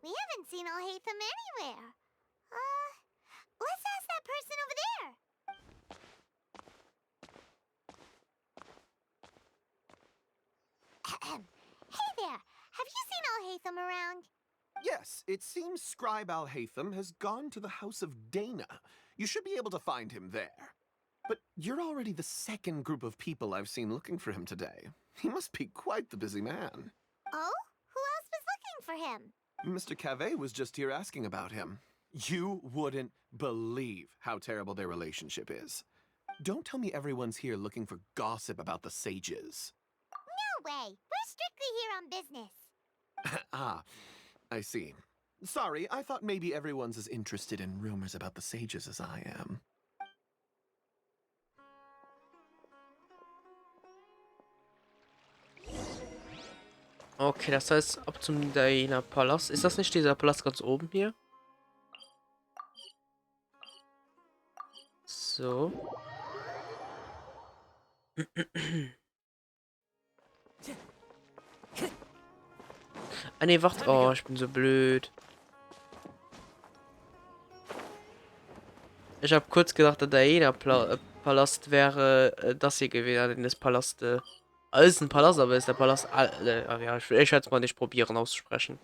We haven't seen Alhaitham anywhere. Let's ask that person over there. Hey there, have you seen Alhaitham around? Yes, it seems Scribe Alhaitham has gone to the House of Dana. You should be able to find him there. But you're already the second group of people I've seen looking for him today. He must be quite the busy man. Oh? Who else was looking for him? Mr. Cavey was just here asking about him. You wouldn't believe how terrible their relationship is. Don't tell me everyone's here looking for gossip about the sages. No way. We're strictly here on business. Ah, I see. Sorry, I thought maybe everyone's as interested in rumors about the sages as I am. Okay, das heißt ab zum Daina Palast. Ist das nicht dieser Palast ganz oben hier? So. Ah ne, warte. Oh, ich bin so blöd. Ich habe kurz gedacht, der Daina Palast wäre das hier gewesen, das Palast. Alles ein Palast, aber ist der Palast. Ja, ich werde es mal nicht probieren auszusprechen.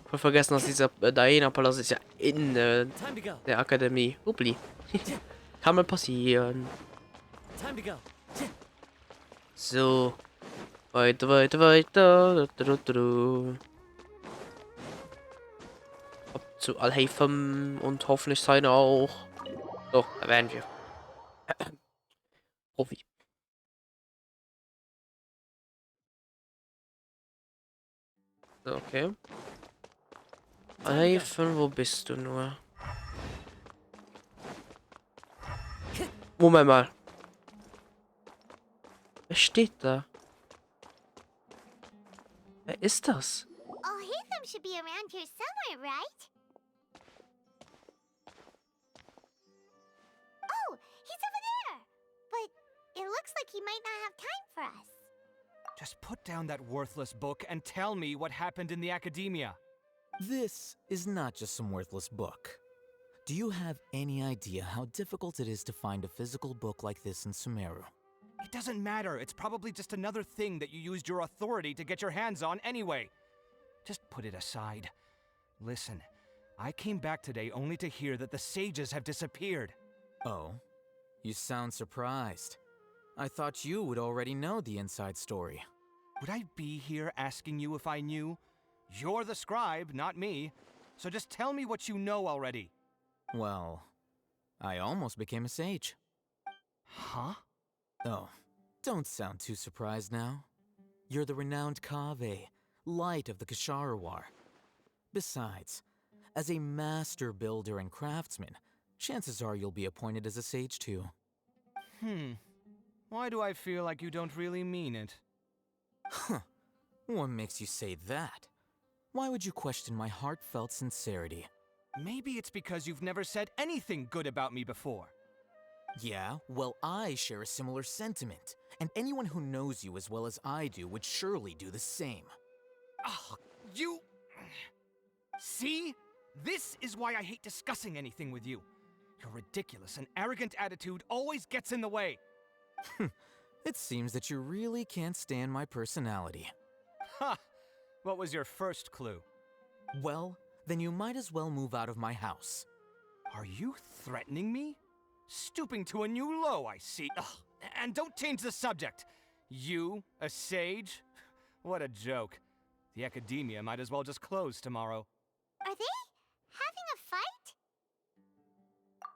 Ich habe vergessen, dass dieser Daina Palast ist ja in der Akademie. Upli. Kann mal passieren. So. Weiter, weiter, weiter. Ab zu Alhaitham und hoffentlich seine auch. So, da werden wir. Profi. So, okay. Alhaitham, wo bist du nur? Moment mal. Wer steht da? Wer ist das? Alhaitham should be around here somewhere, right? Oh, he's over there. But it looks like he might not have time for us. Just put down that worthless book and tell me what happened in the academia. This is not just some worthless book. Do you have any idea how difficult it is to find a physical book like this in Sumeru? It doesn't matter. It's probably just another thing that you used your authority to get your hands on anyway. Just put it aside. Listen, I came back today only to hear that the sages have disappeared. Oh, you sound surprised. I thought you would already know the inside story. Would I be here asking you if I knew? You're the scribe, not me. So just tell me what you know already. Well, I almost became a sage. Huh? Oh, don't sound too surprised now. You're the renowned Kaveh, light of the Ksharawar. Besides, as a master builder and craftsman, chances are you'll be appointed as a sage too. Why do I feel like you don't really mean it? Huh. What makes you say that? Why would you question my heartfelt sincerity? Maybe it's because you've never said anything good about me before. Yeah, well, I share a similar sentiment, and anyone who knows you as well as I do would surely do the same. Ugh, you... See? This is why I hate discussing anything with you. Your ridiculous and arrogant attitude always gets in the way. It seems that you really can't stand my personality. Ha! What was your first clue? Well, then you might as well move out of my house. Are you threatening me? Stooping to a new low, I see. Ugh. And don't change the subject. You, a sage? What a joke. The academia might as well just close tomorrow. Are they having a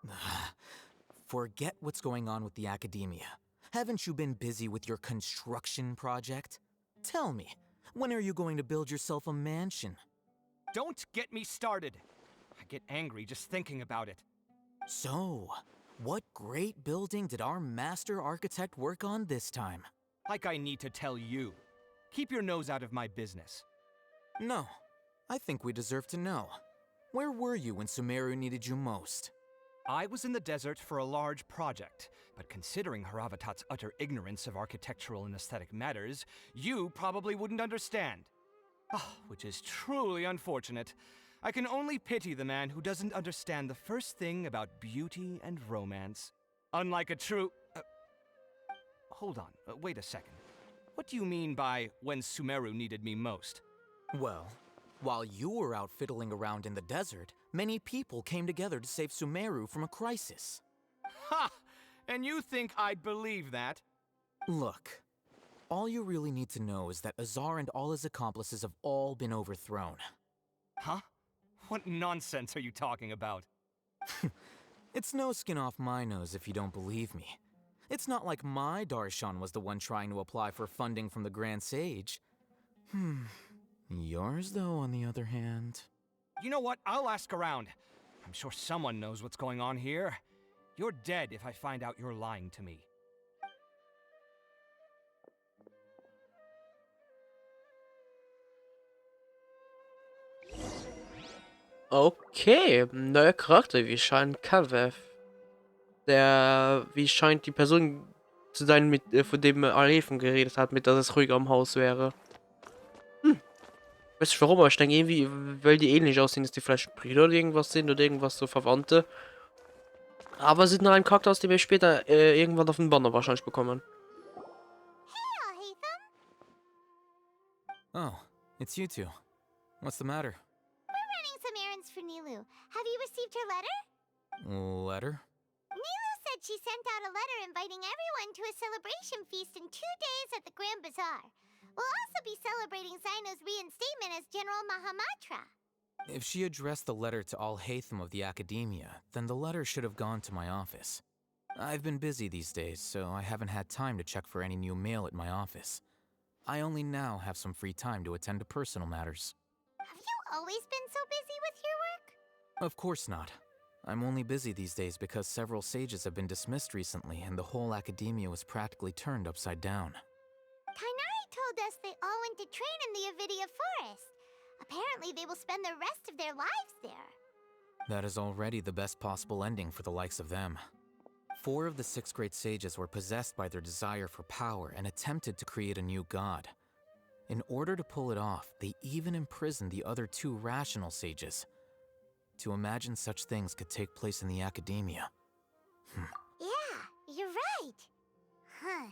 fight? Forget what's going on with the academia. Haven't you been busy with your construction project? Tell me, when are you going to build yourself a mansion? Don't get me started. I get angry just thinking about it. So, what great building did our master architect work on this time? Like I need to tell you. Keep your nose out of my business. No, I think we deserve to know. Where were you when Sumeru needed you most? I was in the desert for a large project, but considering Haravatat's utter ignorance of architectural and aesthetic matters, you probably wouldn't understand. Which is truly unfortunate. I can only pity the man who doesn't understand the first thing about beauty and romance. Unlike a true... hold on, wait a second. What do you mean by when Sumeru needed me most? Well, while you were out fiddling around in the desert, many people came together to save Sumeru from a crisis. Ha! And you think I'd believe that? Look, all you really need to know is that Azar and all his accomplices have all been overthrown. Huh? What nonsense are you talking about? It's no skin off my nose if you don't believe me. It's not like my Darshan was the one trying to apply for funding from the Grand Sage. Yours, though, on the other hand... You know what? I'll ask around. I'm sure someone knows what's going on here. You're dead if I find out you're lying to me. Okay, neuer Charakter, wie scheint Kavev. Der, wie scheint die Person zu sein, mit, von dem Alefen geredet hat, mit dass es ruhig am Haus wäre. Weißt du warum? Aber ich denke irgendwie, weil die ähnlich aussehen, dass die vielleicht Brüder oder irgendwas sind oder irgendwas so Verwandte. Aber sind nur ein Charakter, aus dem wir später irgendwann auf den Banner wahrscheinlich bekommen. Hey, Hatham. Oh, it's you two. What's the matter? We're running some errands for Nilu. Have you received her letter? Letter? Nilu said she sent out a letter inviting everyone to a celebration feast in 2 days at the Grand Bazaar. We'll also be celebrating Zino's reinstatement as General Mahamatra. If she addressed the letter to all Hatham of the Academia, then the letter should have gone to my office. I've been busy these days, so I haven't had time to check for any new mail at my office. I only now have some free time to attend to personal matters. Have you always been so busy with your work? Of course not. I'm only busy these days because several sages have been dismissed recently and the whole Academia was practically turned upside down. Kainari told us they all went to train in the Avidia Forest. Apparently they will spend the rest of their lives there. That is already the best possible ending for the likes of them. 4 of the 6 great sages were possessed by their desire for power and attempted to create a new god. In order to pull it off, they even imprisoned the other 2 rational sages. To imagine such things could take place in the Academia. Yeah, you're right. Huh.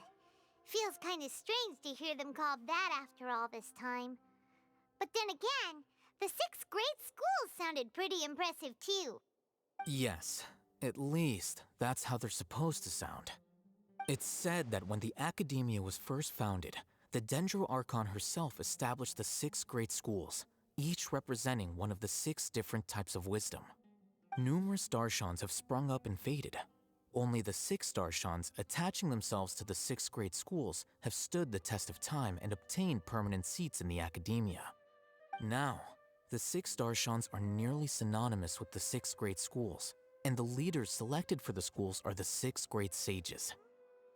Feels kind of strange to hear them called that after all this time. But then again, the 6 great schools sounded pretty impressive too. Yes, at least that's how they're supposed to sound. It's said that when the Academia was first founded, the Sumeru Archon herself established the 6 great schools, each representing one of the 6 different types of wisdom. Numerous Darshans have sprung up and faded. Only the 6 Darshans attaching themselves to the 6 great schools have stood the test of time and obtained permanent seats in the Academia. Now, the 6 Darshans are nearly synonymous with the 6 great schools, and the leaders selected for the schools are the 6 great sages.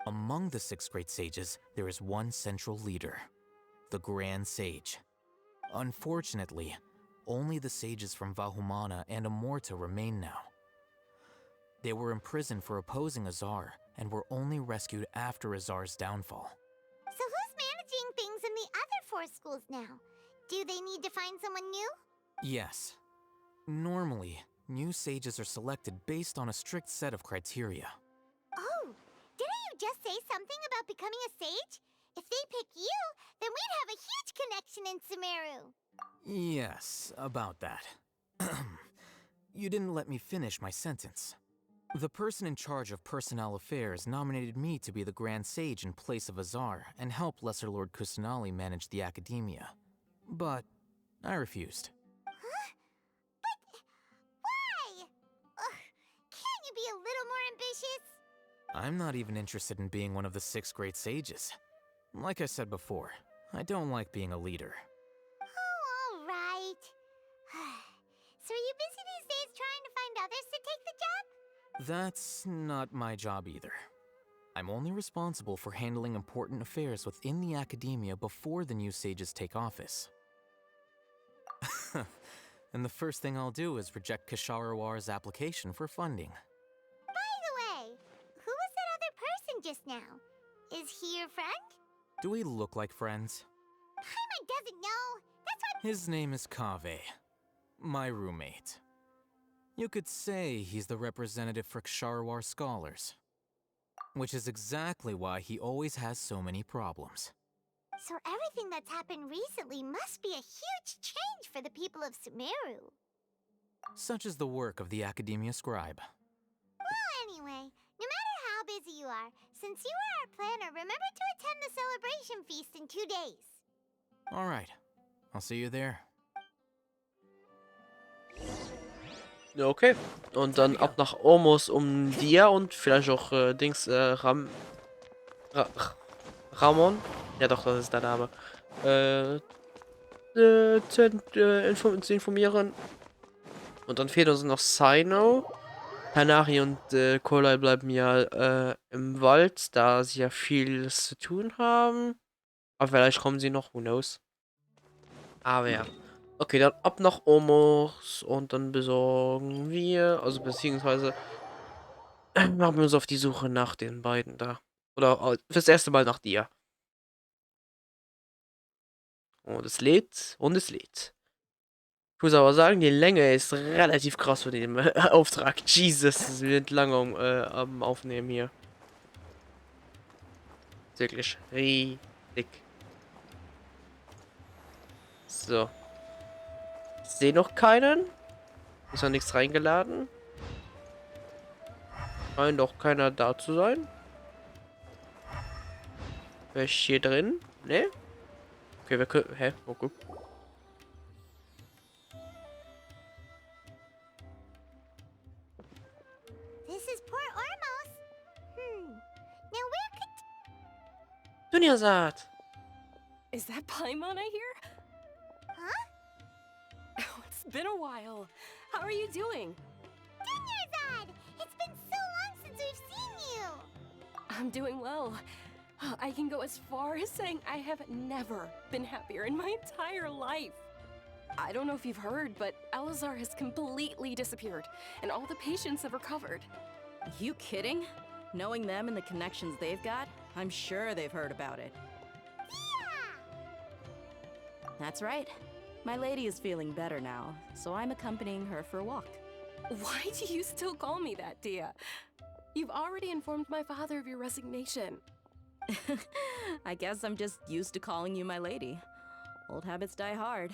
Among the 6 great sages, there is one central leader, the Grand Sage. Unfortunately, only the sages from Vahumana and Amorta remain now. They were imprisoned for opposing Azar and were only rescued after Azar's downfall. So who's managing things in the other 4 schools now? Do they need to find someone new? Yes. Normally, new sages are selected based on a strict set of criteria. Oh, didn't you just say something about becoming a sage? If they pick you, then we'd have a huge connection in Sumeru. Yes, about that. You didn't let me finish my sentence. The person in charge of personnel affairs nominated me to be the Grand Sage in place of Azar and help Lesser Lord Kusanali manage the Academia. But I refused. Huh? But why? Ugh, can't you be a little more ambitious? I'm not even interested in being one of the 6 great sages. Like I said before, I don't like being a leader. Oh, all right. So are you busy these days trying to find others to take the job? That's not my job either. I'm only responsible for handling important affairs within the Academia before the new sages take office. And the first thing I'll do is reject Kasharawar's application for funding. By the way, who was that other person just now? Is he your friend? Do we look like friends? Paimon doesn't know. That's why. His name is Kaveh, my roommate. You could say he's the representative for Ksharawar scholars. Which is exactly why he always has so many problems. So everything that's happened recently must be a huge change for the people of Sumeru. Such is the work of the Academia Scribe. Well, anyway, no matter how busy you are, since you are our planner, remember to attend the celebration feast in 2 days. Alright, I'll see you there. Ja, okay. Und dann ab nach Ormos Dia und vielleicht auch Ramon. Ja doch, das ist der Name. Zu informieren. Und dann fehlt uns noch Sino. Hanari und Kolai bleiben ja im Wald, da sie ja vieles zu tun haben. Aber vielleicht kommen sie noch, who knows. Aber ja. Okay, dann ab nach Omos und dann besorgen wir, also beziehungsweise machen wir uns auf die Suche nach den beiden da. Oder fürs erste Mal nach dir. Und es lädt und es lädt. Ich muss aber sagen, die Länge ist relativ krass für den Auftrag. Jesus, es wird lange am Aufnehmen hier. Wirklich riesig. So. Ich sehe noch keinen. Ist noch nichts reingeladen. Scheint doch keiner da zu sein. Wer ist hier drin? Ne? Okay, wir können. Hä? Okay. This is Port Ormos. Now where could... Dunjazad! Is that Paimon I hear? Huh? Oh, it's been a while. How are you doing? Dunyarzad! It's been so long since we've seen you! I'm doing well. I can go as far as saying I have never been happier in my entire life. I don't know if you've heard, but Elazar has completely disappeared, and all the patients have recovered. You kidding? Knowing them and the connections they've got, I'm sure they've heard about it. Yeah! That's right. My lady is feeling better now, so I'm accompanying her for a walk. Why do you still call me that, Dia? You've already informed my father of your resignation. I guess I'm just used to calling you my lady. Old habits die hard.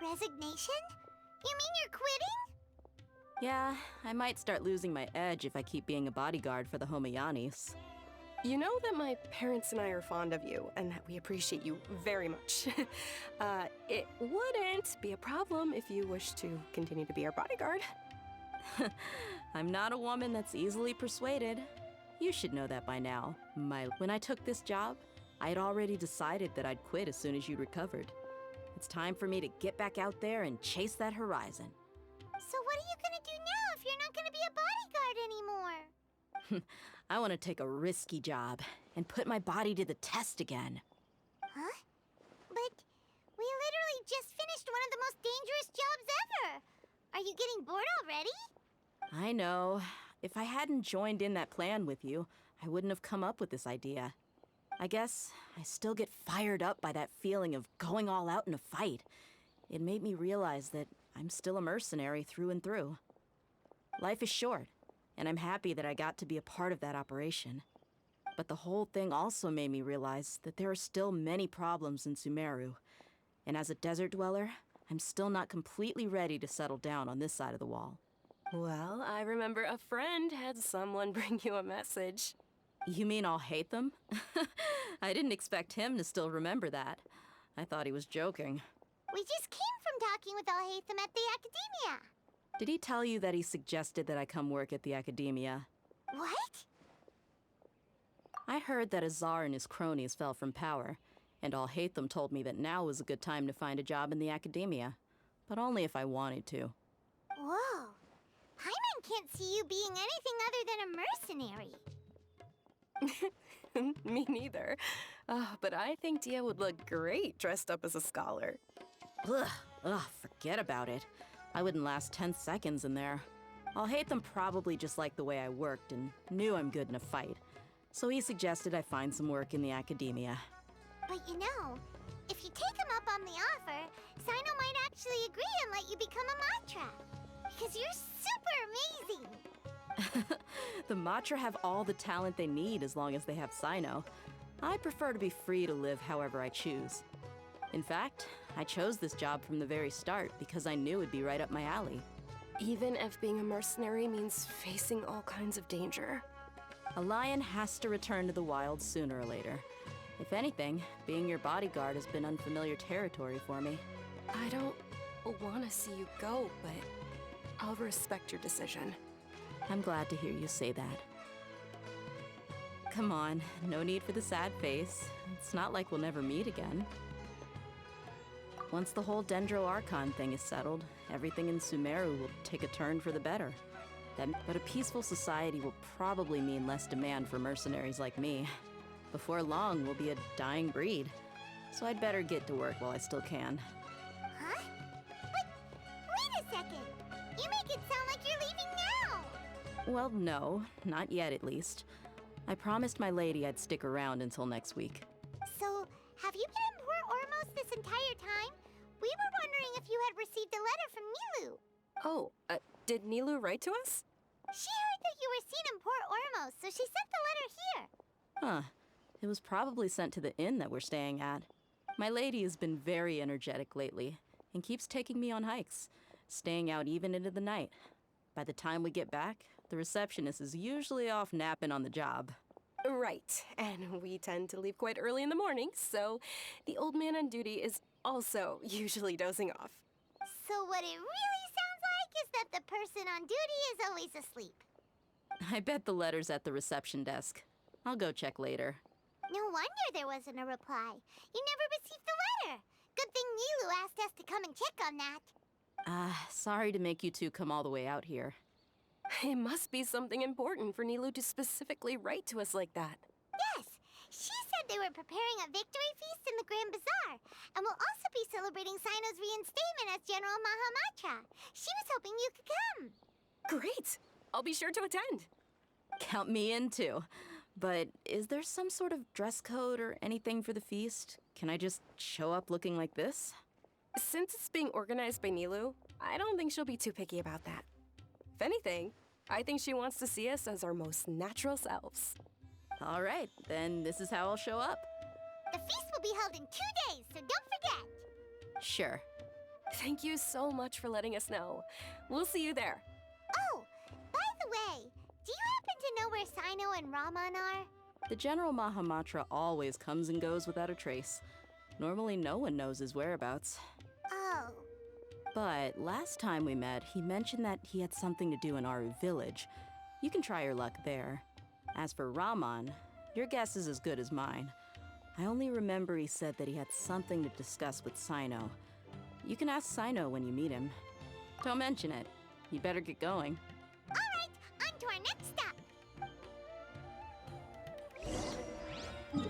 Resignation? You mean you're quitting? Yeah, I might start losing my edge if I keep being a bodyguard for the Homayanis. You know that my parents and I are fond of you, and that we appreciate you very much. It wouldn't be a problem if you wish to continue to be our bodyguard. I'm not a woman that's easily persuaded. You should know that by now. When I took this job, I'd already decided that I'd quit as soon as you'd recovered. It's time for me to get back out there and chase that horizon. So what are you gonna do now if you're not gonna be a bodyguard anymore? I want to take a risky job and put my body to the test again. Huh? But we literally just finished one of the most dangerous jobs ever! Are you getting bored already? I know. If I hadn't joined in that plan with you, I wouldn't have come up with this idea. I guess I still get fired up by that feeling of going all out in a fight. It made me realize that I'm still a mercenary through and through. Life is short, and I'm happy that I got to be a part of that operation. But the whole thing also made me realize that there are still many problems in Sumeru. And as a desert dweller, I'm still not completely ready to settle down on this side of the wall. Well, I remember a friend had someone bring you a message. You mean I'll hate them? I didn't expect him to still remember that. I thought he was joking. We just came from talking with Alhaitham at the Academia. Did he tell you that he suggested that I come work at the Academia? What? I heard that Azar and his cronies fell from power, and Alhaitham told me that now was a good time to find a job in the Academia, but only if I wanted to. Whoa. Paimon can't see you being anything other than a mercenary. Me neither. But I think Dia would look great dressed up as a scholar. Ugh, forget about it. I wouldn't last 10 seconds in there. Alhaitham probably just liked the way I worked and knew I'm good in a fight. So he suggested I find some work in the Academia. But you know, If you take him up on the offer, Sino might actually agree and let you become a Matra. Because you're super amazing. The Matra have all the talent they need as long as they have Sino. I prefer to be free to live however I choose. In fact, I chose this job from the very start because I knew it'd be right up my alley. Even if being a mercenary means facing all kinds of danger. A lion has to return to the wild sooner or later. If anything, being your bodyguard has been unfamiliar territory for me. I don't want to see you go, but I'll respect your decision. I'm glad to hear you say that. Come on, no need for the sad face. It's not like we'll never meet again. Once the whole Dendro Archon thing is settled, everything in Sumeru will take a turn for the better. But a peaceful society will probably mean less demand for mercenaries like me. Before long, we'll be a dying breed. So I'd better get to work while I still can. Huh? But wait a second. You make it sound like you're leaving now. Well, no, not yet at least. I promised my lady I'd stick around until next week. So, have you been in Port Ormos this entire time? We were wondering if you had received a letter from Nilu. Oh, did Nilu write to us? She heard that you were seen in Port Ormos, so she sent the letter here. Huh. It was probably sent to the inn that we're staying at. My lady has been very energetic lately and keeps taking me on hikes, staying out even into the night. By the time we get back, the receptionist is usually off napping on the job. Right, and we tend to leave quite early in the morning, so the old man on duty is also usually dozing off. So what it really sounds like is that the person on duty is always asleep. I bet the letter's at the reception desk. I'll go check later. No wonder there wasn't a reply. You never received the letter. Good thing Nilu asked us to come and check on that. Sorry to make you two come all the way out here. It must be something important for Nilu to specifically write to us like that. Yes, she said they were preparing a victory feast in the Grand Bazaar, and will also be celebrating Sino's reinstatement as General Mahamatra. She was hoping you could come. Great! I'll be sure to attend. Count me in too. But is there some sort of dress code or anything for the feast? Can I just show up looking like this? Since it's being organized by Nilu, I don't think she'll be too picky about that. If anything, I think she wants to see us as our most natural selves. All right, then this is how I'll show up. The feast will be held in 2 days, so don't forget. Sure. Thank you so much for letting us know. We'll see you there. Oh, by the way, do you happen to know where Sino and Raman are? The General Mahamatra always comes and goes without a trace. Normally no one knows his whereabouts. Oh. But last time we met, he mentioned that he had something to do in Aru village. You can try your luck there. As for Raman, your guess is as good as mine. I only remember he said that he had something to discuss with Sino. You can ask Sino when you meet him. Don't mention it. You better get going. All right, on to our next stop.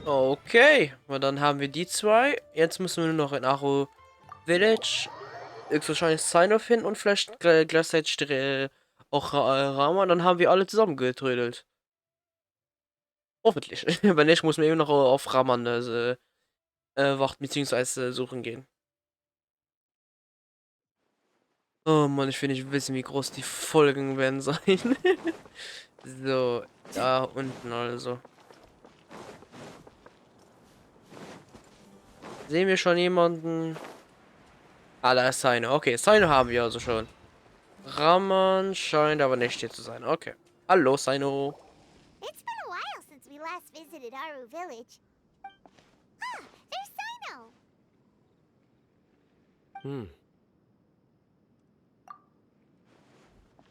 Okay, und dann haben wir die zwei. Jetzt müssen wir nur noch in Aru Village höchstwahrscheinlich Sino finden und vielleicht gleichzeitig auch Rama. Dann haben wir alle zusammen getrödelt. Hoffentlich. Wenn nicht, muss man eben noch auf Raman warten bzw. suchen gehen. Oh Mann, ich will nicht wissen, wie groß die Folgen werden sein. So, da unten also. Sehen wir schon jemanden? Ah, da ist Sino. Okay, Sino haben wir also schon. Raman scheint aber nicht hier zu sein. Okay. Hallo, Sino. It's been a while since we last visited Aru Village. Ah, there's Sino.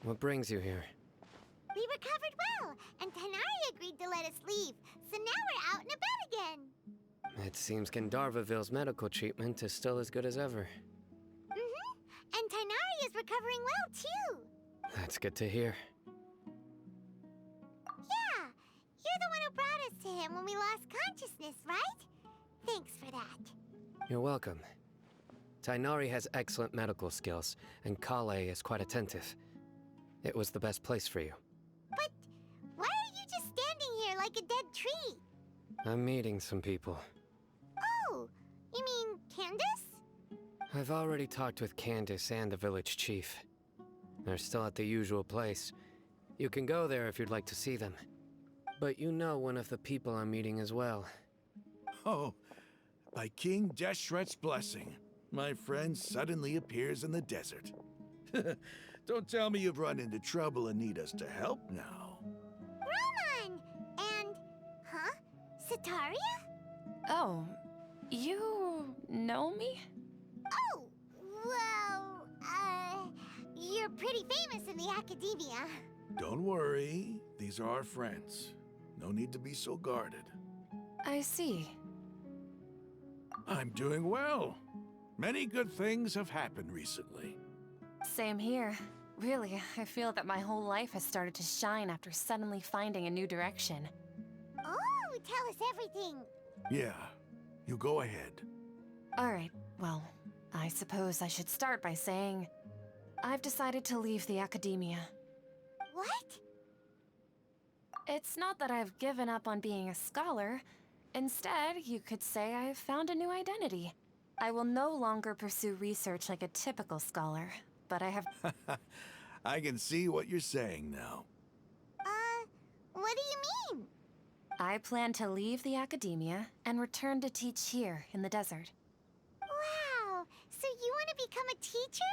What brings you here? We recovered well, and Tanari agreed to let us leave, so now we're out and about again. It seems Gandharvaville's medical treatment is still as good as ever. And Tanari is recovering well, too. That's good to hear. Yeah, you're the one who brought us to him when we lost consciousness, right? Thanks for that. You're welcome. Tainari has excellent medical skills, and Kale is quite attentive. It was the best place for you. But why are you just standing here like a dead tree? I'm meeting some people. Oh, you mean Candace? I've already talked with Candace and the village chief. They're still at the usual place. You can go there if you'd like to see them. But you know one of the people I'm meeting as well. Oh, by King Deshret's blessing, my friend suddenly appears in the desert. Don't tell me you've run into trouble and need us to help now. Roman! And... huh? Sataria? Oh, you know me? Oh, well, you're pretty famous in the academia. Don't worry, these are our friends. No need to be so guarded. I see. I'm doing well. Many good things have happened recently. Same here. Really, I feel that my whole life has started to shine after suddenly finding a new direction. Oh, tell us everything. Yeah, you go ahead. Alright, well, I suppose I should start by saying I've decided to leave the academia. What? It's not that I've given up on being a scholar. Instead, you could say I've found a new identity. I will no longer pursue research like a typical scholar, but I have... I can see what you're saying now. What do you mean? I plan to leave the academia and return to teach here in the desert. Wow, so you want to become a teacher?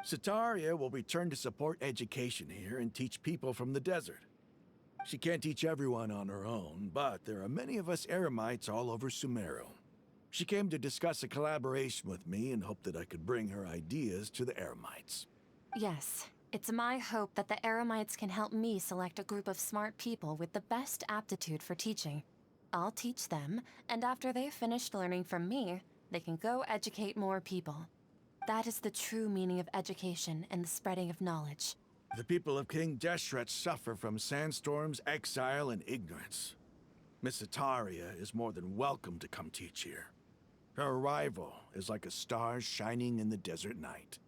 Sataria will return to support education here and teach people from the desert. She can't teach everyone on her own, but there are many of us Eremites all over Sumeru. She came to discuss a collaboration with me and hoped that I could bring her ideas to the Eremites. Yes, it's my hope that the Eremites can help me select a group of smart people with the best aptitude for teaching. I'll teach them, and after they've finished learning from me, they can go educate more people. That is the true meaning of education and the spreading of knowledge. The people of King Deshret suffer from sandstorms, exile, and ignorance. Miss Sataria is more than welcome to come teach here. Her arrival is like a star shining in the desert night.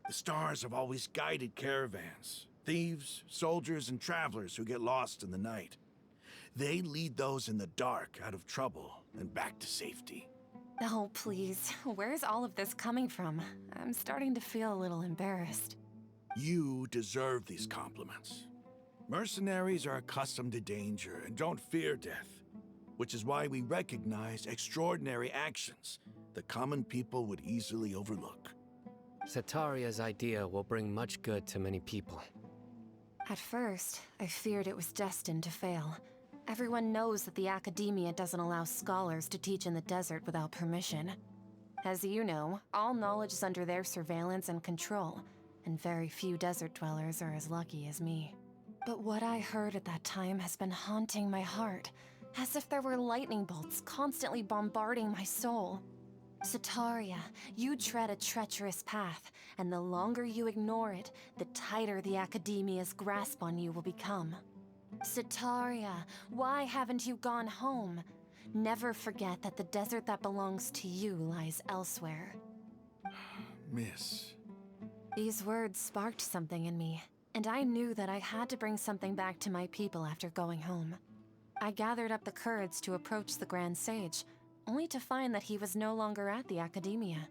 The stars have always guided caravans, thieves, soldiers, and travelers who get lost in the night. They lead those in the dark out of trouble and back to safety. Oh, please. Where's all of this coming from? I'm starting to feel a little embarrassed. You deserve these compliments. Mercenaries are accustomed to danger and don't fear death, which is why we recognize extraordinary actions that common people would easily overlook. Sataria's idea will bring much good to many people. At first, I feared it was destined to fail. Everyone knows that the academia doesn't allow scholars to teach in the desert without permission. As you know, all knowledge is under their surveillance and control, and very few desert dwellers are as lucky as me. But what I heard at that time has been haunting my heart, as if there were lightning bolts constantly bombarding my soul. Sataria, you tread a treacherous path, and the longer you ignore it, the tighter the academia's grasp on you will become. Sataria, why haven't you gone home? Never forget that the desert that belongs to you lies elsewhere. Miss... These words sparked something in me, and I knew that I had to bring something back to my people after going home. I gathered up the courage to approach the Grand Sage, only to find that he was no longer at the academia.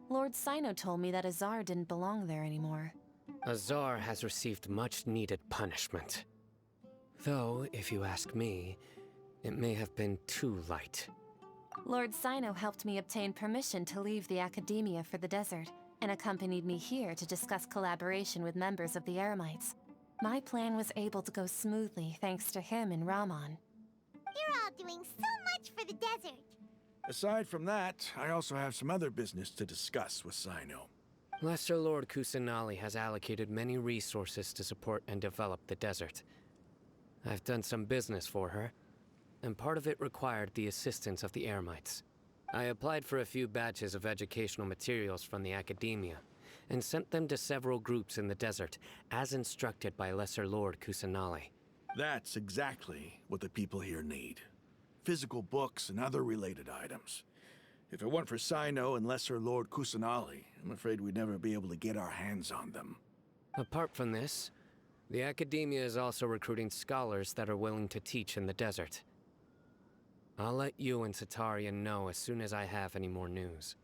Lord Sino told me that Azar didn't belong there anymore. Azar has received much-needed punishment. Though, if you ask me, it may have been too light. Lord Sino helped me obtain permission to leave the academia for the desert, and accompanied me here to discuss collaboration with members of the Eremites. My plan was able to go smoothly thanks to him and Rahman. You're all doing so much for the desert. Aside from that, I also have some other business to discuss with Sino. Lesser Lord Kusanali has allocated many resources to support and develop the desert. I've done some business for her, and part of it required the assistance of the Eremites. I applied for a few batches of educational materials from the academia, and sent them to several groups in the desert, as instructed by Lesser Lord Kusanali. That's exactly what the people here need. Physical books and other related items. If it weren't for Sino and Lesser Lord Kusanali, I'm afraid we'd never be able to get our hands on them. Apart from this, the academia is also recruiting scholars that are willing to teach in the desert. I'll let you and Sataria know as soon as I have any more news.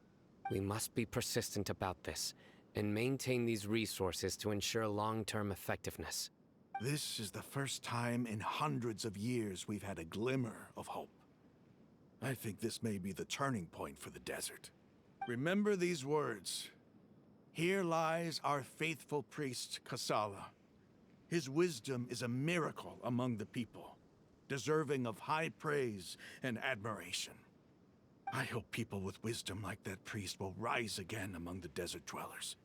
We must be persistent about this and maintain these resources to ensure long-term effectiveness. This is the first time in hundreds of years we've had a glimmer of hope. I think this may be the turning point for the desert. Remember these words. Here lies our faithful priest, Kasala. His wisdom is a miracle among the people, deserving of high praise and admiration. I hope people with wisdom like that priest will rise again among the desert dwellers.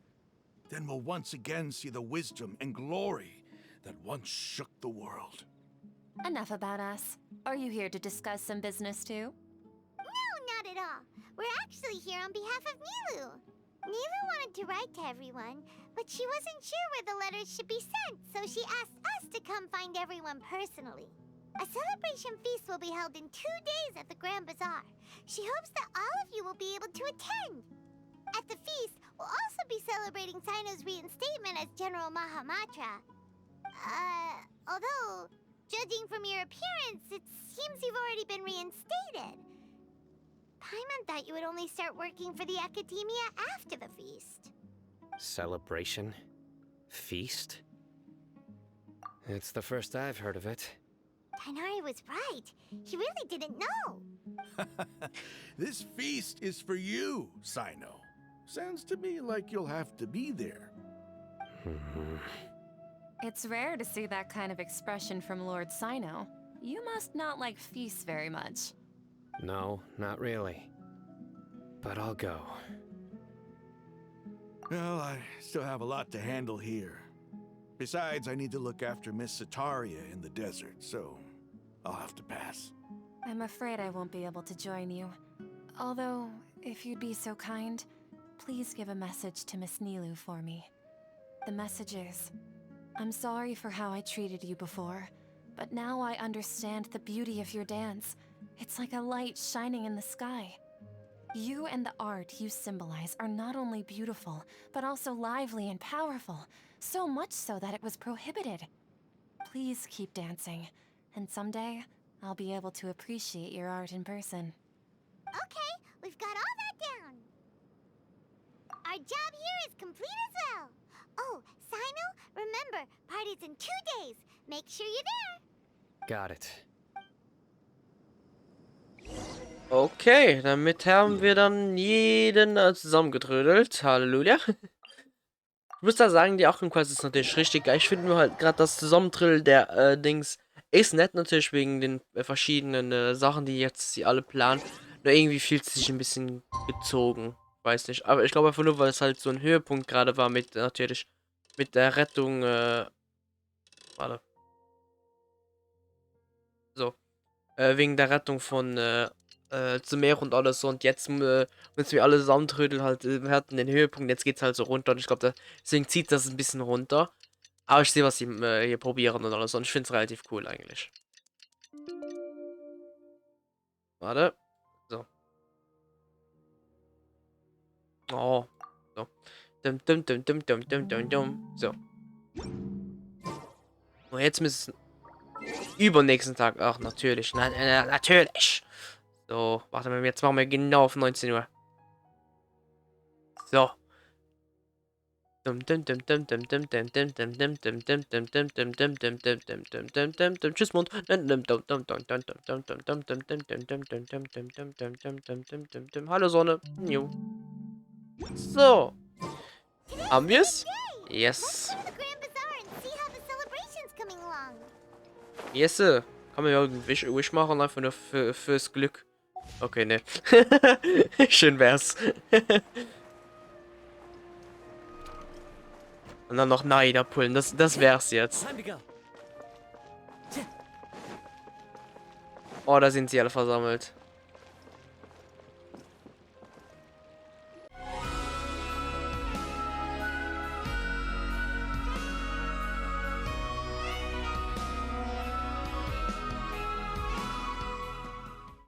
Then we'll once again see the wisdom and glory that once shook the world. Enough about us. Are you here to discuss some business too? No, not at all. We're actually here on behalf of Nilu. Nilu wanted to write to everyone, but she wasn't sure where the letters should be sent, so she asked us to come find everyone personally. A celebration feast will be held in 2 days at the Grand Bazaar. She hopes that all of you will be able to attend. At the feast, we'll also be celebrating Sino's reinstatement as General Mahamatra. Although, judging from your appearance, it seems you've already been reinstated. Paimon thought you would only start working for the Academia after the feast. Celebration? Feast? It's the first I've heard of it. Tighnari was right. He really didn't know. This feast is for you, Sino. Sounds to me like you'll have to be there. It's rare to see that kind of expression from Lord Sino. You must not like feasts very much. No, not really. But I'll go. Well, I still have a lot to handle here. Besides, I need to look after Miss Sataria in the desert, so I'll have to pass. I'm afraid I won't be able to join you. Although, if you'd be so kind, please give a message to Miss Nilu for me. The message is, I'm sorry for how I treated you before, but now I understand the beauty of your dance. It's like a light shining in the sky. You and the art you symbolize are not only beautiful, but also lively and powerful, so much so that it was prohibited. Please keep dancing, and someday I'll be able to appreciate your art in person. Okay, we've got all that down. Our job here is complete as well. Oh, Sino, remember, party's in 2 days. Make sure you're there. Got it. Okay, damit haben wir dann jeden zusammengetrödelt. Halleluja. Ich muss da sagen, die Achtung-Quest ist natürlich richtig geil. Ich finde nur halt gerade das Zusammentrödeln der Dings ist nett natürlich wegen den verschiedenen Sachen, die jetzt sie alle planen. Nur irgendwie fühlt es sich ein bisschen gezogen. Weiß nicht. Aber ich glaube einfach nur, weil es halt so ein Höhepunkt gerade war mit natürlich mit der Rettung. Warte. So. Wegen der Rettung von Sumeru und alles so. Und jetzt müssen wir alle zusammentrödeln halt. Wir hatten den Höhepunkt, jetzt geht's halt so runter. Und ich glaube, deswegen zieht das ein bisschen runter. Aber ich sehe, was sie hier probieren und alles. Und ich finde es relativ cool eigentlich. Warte. So. Oh. So. So. Und jetzt müssen übernächsten Tag. Ach, natürlich. Nein, natürlich. So, warte mal, jetzt machen wir genau auf 19 Uhr. So. Tschüss, Mond. Hallo, Sonne. So. Haben wir's? Yes. Yes. Kann man ja einen Wish machen, einfach nur fürs Glück. Okay, ne. Schön wär's. Und dann noch Neider pullen. Das wär's jetzt. Oh, da sind sie alle versammelt.